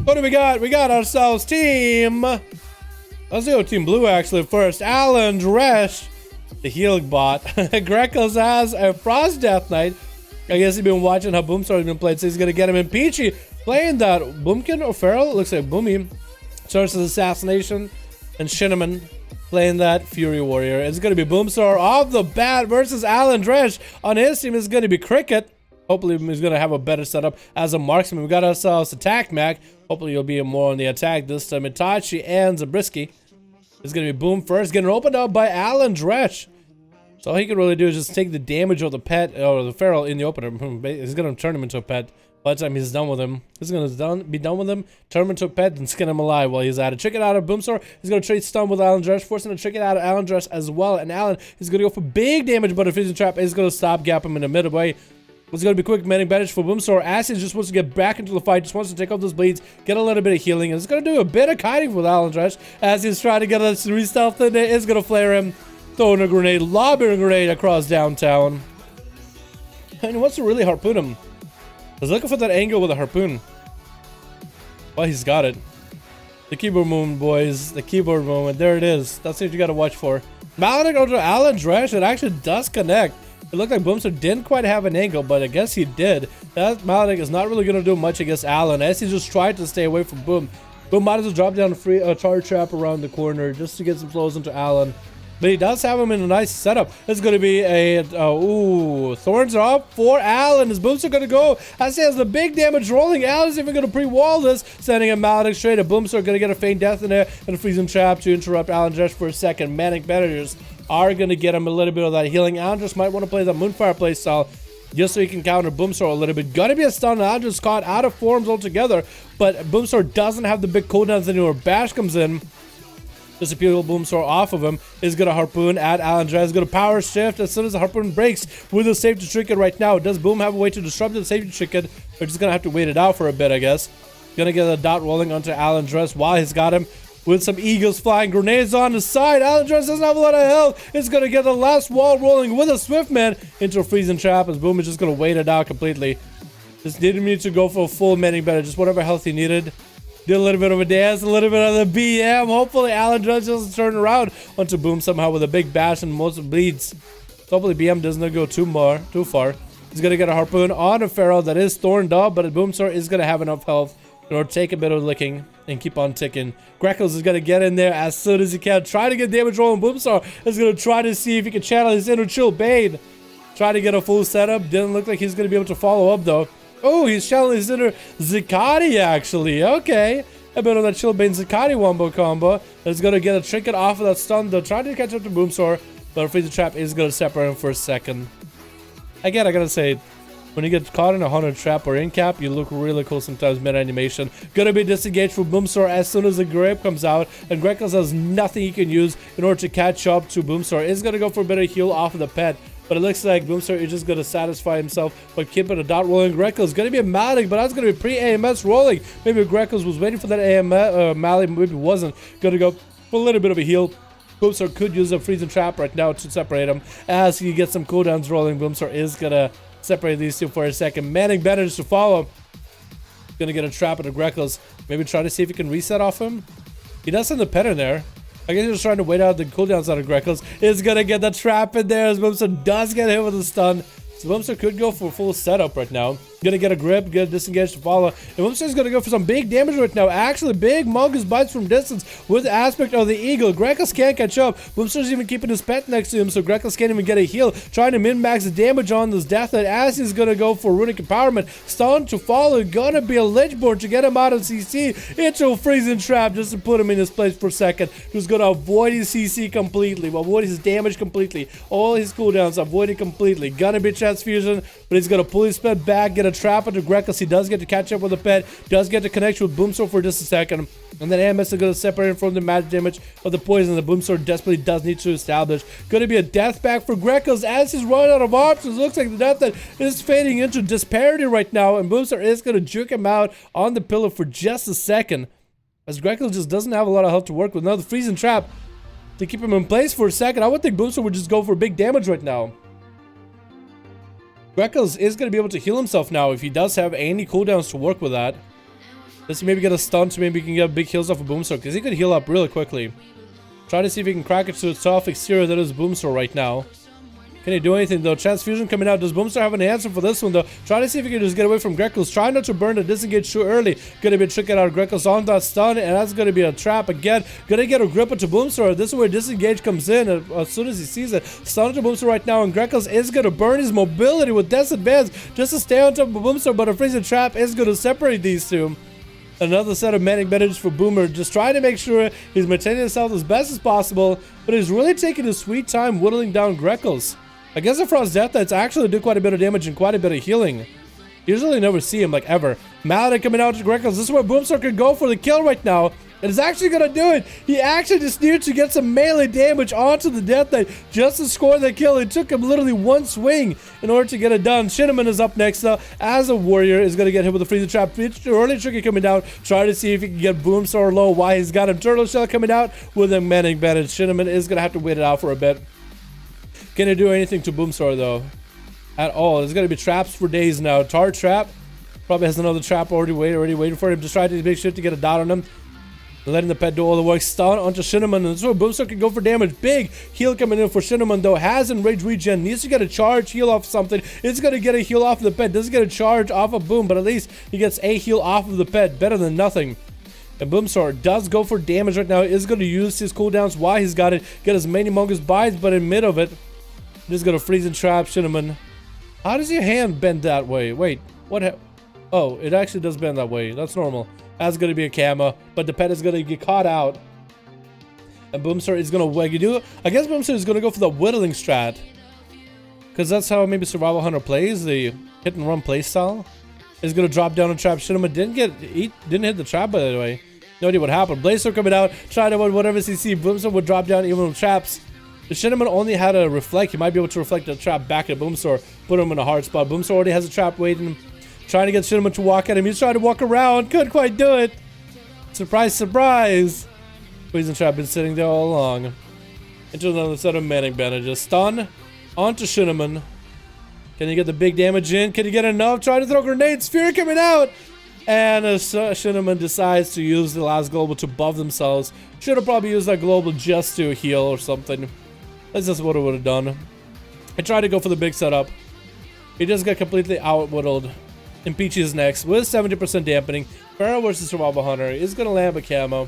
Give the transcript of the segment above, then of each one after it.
What do we got? We got ourselves team. Let's go team blue actually first. Alan Dresch, the healing bot. Greckles has a Frost Death Knight. I guess he's been watching how Boomstar has been played, so he's gonna get him in Peachy. Playing that Boomkin or Feral? Looks like Boomy. Starts as Assassination. And Shinneman playing that Fury Warrior. It's gonna be Boomstar off the bat versus Alan Dresch. On his team is gonna be Cricket. Hopefully he's gonna have a better setup as a marksman. We got ourselves Attack Mac. Hopefully he'll be more on the attack this time. Itachi and Zabriskie. It's gonna be Boom first, getting opened up by Alan Dresch. So all he can really do is just take the damage of the pet or the feral in the opener. He's gonna turn him into a pet. By the time he's done with him, he's gonna be done with him, turn him into a pet, and skin him alive while he's at it. Trick it out of Boomstar. He's gonna trade stun with Alan Dresch, forcing a trick it out of Alan Dresch as well. And Alan is gonna go for big damage, but a freezing trap is gonna stop gap him in the midway. It's going to be quick mending bandage for Boomstar. Acid just wants to get back into the fight, just wants to take off those bleeds, get a little bit of healing. And it's going to do a bit of kiting with Alan Dresch as he's trying to get us to re-stealth in there. It's going to flare him, throwing a grenade, lobbing a grenade across downtown. And he wants to really harpoon him. He's looking for that angle with a harpoon. Well, he's got it. The keyboard movement, boys. The keyboard movement. There it is. That's what you got to watch for. Maledic over Alan Dresch. It actually does connect. It looked like Boomstar didn't quite have an angle, but I guess he did. That Maledic is not really going to do much against Alan, as he just tried to stay away from Boom. Boom might as well drop down a charge trap around the corner just to get some flows into Alan. But he does have him in a nice setup. It's going to be a... ooh, Thorns are up for Alan. Is Boomstar going to go? As he has the big damage rolling. Alan's even going to pre-wall this, sending a Maledic straight at Boomstar. Going to get a feint death in there and a freezing trap to interrupt Alan Dresch for a second. Manic Managers are going to get him a little bit of that healing. Andros might want to play the Moonfire playstyle just so he can counter Boomstar a little bit. Gonna be a stun. Andros caught out of forms altogether, but Boomstar doesn't have the big cooldowns anymore. Bash comes in. Just a peel Boomstar off of him. Is going to harpoon at Alan Dresch. Is going to power shift as soon as the harpoon breaks with a safety trinket right now. Does Boom have a way to disrupt the safety trinket? We're just going to have to wait it out for a bit, I guess. Going to get a dot rolling onto Alan Dresch while he's got him. With some eagles flying, grenades on the side. Alan Dresch doesn't have a lot of health. It's going to get the last wall rolling with a Swiftman into a freezing trap as Boom is just going to wait it out completely. Just didn't need to go for a full mending better. Just whatever health he needed. Did a little bit of a dance, a little bit of the BM. Hopefully Alan Dresch doesn't turn around onto Boom somehow with a big bash and most bleeds. So hopefully BM doesn't go too far. He's going to get a harpoon on a Pharaoh that is thorned up, but Boomstar is going to have enough health or take a bit of licking and keep on ticking. Greckles is going to get in there as soon as he can. Try to get damage rolling. Boomstar is going to try to see if he can channel his inner Chill Bane. Try to get a full setup. Didn't look like he's going to be able to follow up though. Oh, he's channeling his inner Zakati actually. Okay. A bit of that Chill Bane Zakati wombo combo. That's going to get a trinket off of that stun though. Trying to catch up to Boomstar. But a freezer trap is going to separate him for a second. Again, I got to say, when you get caught in a 100 trap or in cap, you look really cool sometimes mid-animation. Gonna be disengaged from Boomstar as soon as the grape comes out. And Greckles has nothing he can use in order to catch up to Boomstar. Is gonna go for a bit of heal off of the pet. But it looks like Boomstar is just gonna satisfy himself by keeping a dot rolling. Greckles gonna be a Malik, but that's gonna be pre-AMS rolling. Maybe Greckles was waiting for that AMS, Malik maybe wasn't. Gonna go for a little bit of a heal. Boomstar could use a freezing trap right now to separate him. As he gets some cooldowns rolling, Boomstar is gonna separate these two for a second. Manning managed to follow. Gonna get a trap at the Greckles. Maybe try to see if he can reset off him. He does send the pet in there. I guess he's just trying to wait out the cooldowns out of Greckles. Is gonna get the trap in there as Boomstar does get hit with a stun. So Boomstar could go for a full setup right now. Gonna get a grip, get a disengage to follow. And Boomstar's gonna go for some big damage right now. Actually, big Mongoose bites from distance with the aspect of the eagle. Greckles can't catch up. Boomstar's even keeping his pet next to him, so Greckles can't even get a heal. Trying to min-max the damage on this Death Knight as he's gonna go for Runic Empowerment. Stun to follow. Gonna be a Lichborn to get him out of CC into a freezing trap just to put him in his place for a second. Just gonna avoid his CC completely, avoid his damage completely. All his cooldowns avoided completely. Gonna be transfusion, but he's gonna pull his pet back, get a trap into Greckles. He does get to catch up with the pet, does get to connection with Boomstar for just a second. And then AMS is going to separate him from the magic damage of the poison the Boomsword desperately does need to establish. Going to be a death back for Greckles as he's running out of options. Looks like the death that is fading into disparity right now. And Boomsword is going to juke him out on the pillar for just a second. As Greckles just doesn't have a lot of health to work with. Now the freezing trap to keep him in place for a second. I would think Boomsword would just go for big damage right now. Greckles is going to be able to heal himself now if he does have any cooldowns to work with that. Does he maybe get a stun so maybe he can get big heals off of Boomsword? Because he could heal up really quickly. Try to see if he can crack it to its tough exterior that is Boomsword right now. Can he do anything though? Transfusion coming out. Does Boomsword have an answer for this one though? Try to see if he can just get away from Greckles. Try not to burn the disengage too early. Gonna be tricking out Greckles on that stun, and that's gonna be a trap again. Gonna get a grip into Boomsword. This is where disengage comes in as soon as he sees it. Stun to Boomsword right now, and Greckles is gonna burn his mobility with Death's Advance just to stay on top of Boomsword, but a freezing trap is gonna separate these two. Another set of manning advantage for Boomer, just trying to make sure he's maintaining himself as best as possible, but he's really taking his sweet time whittling down Greckles. Against the Frost Death Knights actually do quite a bit of damage and quite a bit of healing. Usually never see him like ever. Maladic coming out to Greckles. This is where Boomsword can go for the kill right now. And is actually going to do it. He actually just needed to get some melee damage onto the Death Knight just to score the kill. It took him literally one swing in order to get it done. Shinneman is up next though. As a warrior is going to get hit with a freezing trap. Early Tricky coming down. Try to see if he can get Boomsword low. Why he's got him. Turtle Shell coming out with a manning advantage. Shinneman is going to have to wait it out for a bit. Can he do anything to Boomsword though? At all. There's going to be traps for days now. Tar Trap. Probably has another trap already waiting for him. Just try to make sure to get a dot on him. Letting the pet do all the work. Stun onto Shinneman. And this is where Boomsword can go for damage. Big heal coming in for Shinneman though. Has enraged regen. Needs to get a charge heal off something. It's going to get a heal off of the pet. Doesn't get a charge off of Boom, but at least he gets a heal off of the pet. Better than nothing. And Boomsword does go for damage right now. Is going to use his cooldowns while he's got it. Get as many Mongoose bites, but in mid of it, he's going to freeze and trap Shinneman. How does your hand bend that way? Wait, what? Oh, it actually does bend that way. That's normal. That's going to be a camo, but the pet is going to get caught out. And Boomsword is going to wag you. I guess Boomsword is going to go for the whittling strat. Because that's how maybe Survival Hunter plays, the hit and run play style. Is going to drop down and trap Shinneman. Didn't hit the trap, by the way. No idea what happened. Blazer coming out, trying to avoid whatever CC. Boomsword would drop down even with traps. The Shinneman only had a reflect. He might be able to reflect the trap back at Boomsword. Put him in a hard spot. Boomsword already has a trap waiting. Trying to get Shinneman to walk at him. He's trying to walk around. Couldn't quite do it. Surprise, surprise. Poison trap been sitting there all along. Into another set of manning bandages. Stun onto Shinneman. Can he get the big damage in? Can he get enough? Trying to throw grenades. Sphere coming out. And Shinneman decides to use the last global to buff themselves. Should have probably used that global just to heal or something. That's just what it would have done. I tried to go for the big setup. He just got completely out-whittled. And Peachy is next with 70% dampening. Pharaoh versus Survival Hunter is going to land a camo.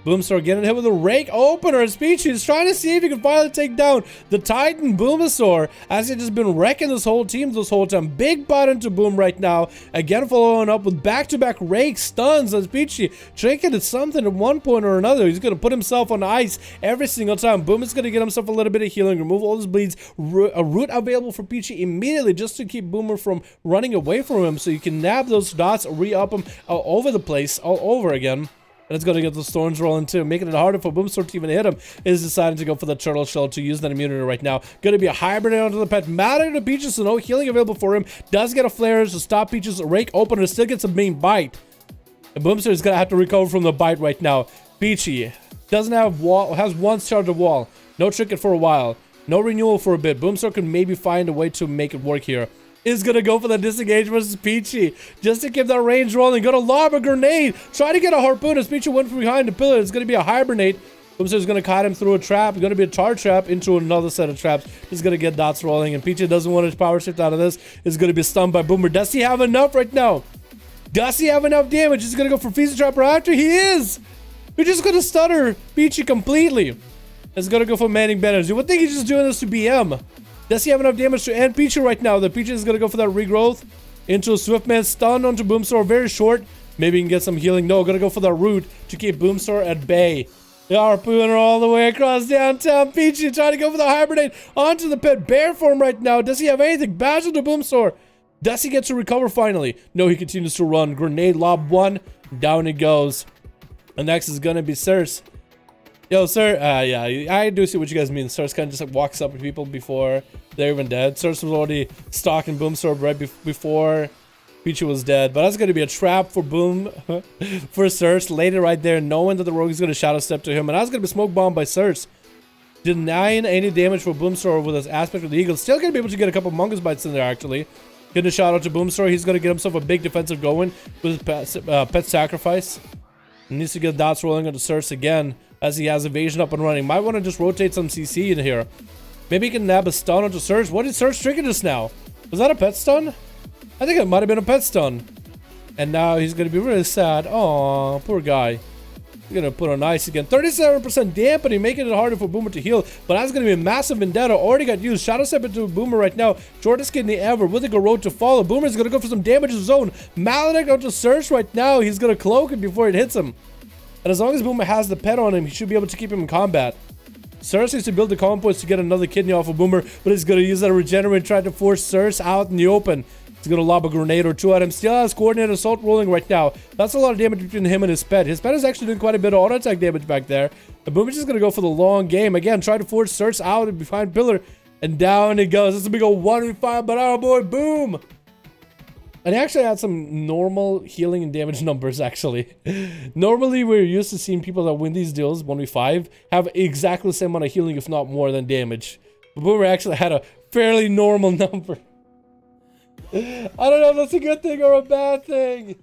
Boomsword getting hit with a rake opener as Peachy is trying to see if he can finally take down the Titan Boomasaur as he's just been wrecking this whole team this whole time. Big button to Boom right now. Again following up with back-to-back rake stuns as Peachy trinketed something at one point or another. He's going to put himself on ice every single time. Boom is going to get himself a little bit of healing, remove all his bleeds. A root available for Peachy immediately just to keep Boomer from running away from him so you can nab those dots, re-up them all over the place, all over again. And it's going to get the storms rolling too, making it harder for Boomsword to even hit him. Is deciding to go for the turtle shell to use that immunity right now. Going to be a hybrid onto the pet. Mad into Peaches, so no healing available for him. Does get a flare to stop Peaches. Rake opener, still gets a main bite. And Boomsword is going to have to recover from the bite right now. Peachy doesn't have wall, has one charge of wall. No trinket for a while. No renewal for a bit. Boomsword can maybe find a way to make it work here. Is gonna go for the disengage versus Peachy just to keep that range rolling. Gonna lob a grenade, try to get a harpoon as Peachy went from behind the pillar. It's gonna be a hibernate. Boomsword is gonna caught him through a trap. Gonna be a tar trap into another set of traps. He's gonna get dots rolling, and Peachy doesn't want his power shift out of this. Is gonna be stunned by Boomer. Does he have enough right now? Does he have enough damage? He's gonna go for Feast Trap right after. He is. We're just gonna stutter Peachy completely. It's gonna go for Manning Banners. You would think he's just doing this to BM. Does he have enough damage to end Peachy right now? The Peachy is going to go for that regrowth into a Swiftman stun onto Boomsword. Very short. Maybe he can get some healing. No, going to go for that root to keep Boomsword at bay. The harpooner all the way across downtown. Peachy trying to go for the hibernate onto the pet. Bear form right now. Does he have anything? Bash into Boomsword. Does he get to recover finally? No, he continues to run. Grenade lob one. Down he goes. And next is gonna be Sirs. Yo, sir, yeah, I do see what you guys mean. Sirs kind of just like walks up to people before they're even dead. Sirs was already stalking Boomstorm right before Pichu was dead. But that's gonna be a trap for Boom, for Sirs later right there, knowing that the rogue is gonna shadow step to him. And that's gonna be smoke bomb by Sirs, denying any damage for Boomstorm with his aspect of the eagle. Still gonna be able to get a couple Mungus bites in there actually. Getting a shout out to Boomstorm. He's gonna get himself a big defensive going with his pet sacrifice. He needs to get dots rolling onto Sirs again, as he has evasion up and running. Might want to just rotate some CC in here. Maybe he can nab a stun onto Sirs. What did Sirs trigger just now? Was that a pet stun? I think it might have been a pet stun. And now he's going to be really sad. Aw, poor guy. He's going to put on ice again. 37% dampening, making it harder for Boomer to heal. But that's going to be a massive vendetta. Already got used. Shadow Step into Boomer right now. Jordan's getting the Ever with a road to follow. Boomer's going to go for some damage of his own. Maledict onto Sirs right now. He's going to cloak it before it hits him. And as long as Boomer has the pet on him, he should be able to keep him in combat. Sirs needs to build the combo points to get another kidney off of Boomer, but he's going to use that to regenerate, try to force Sirs out in the open. He's going to lob a grenade or two at him. Still has coordinated assault rolling right now. That's a lot of damage between him and his pet. His pet is actually doing quite a bit of auto attack damage back there. And Boomer's just going to go for the long game. Again, try to force Sirs out and behind pillar. And down he goes. This is a big old 1v5, but our boy, Boom! And he actually had some normal healing and damage numbers, actually. Normally, we're used to seeing people that win these deals, 1v5, have exactly the same amount of healing, if not more, than damage. But Boomer actually had a fairly normal number. I don't know if that's a good thing or a bad thing.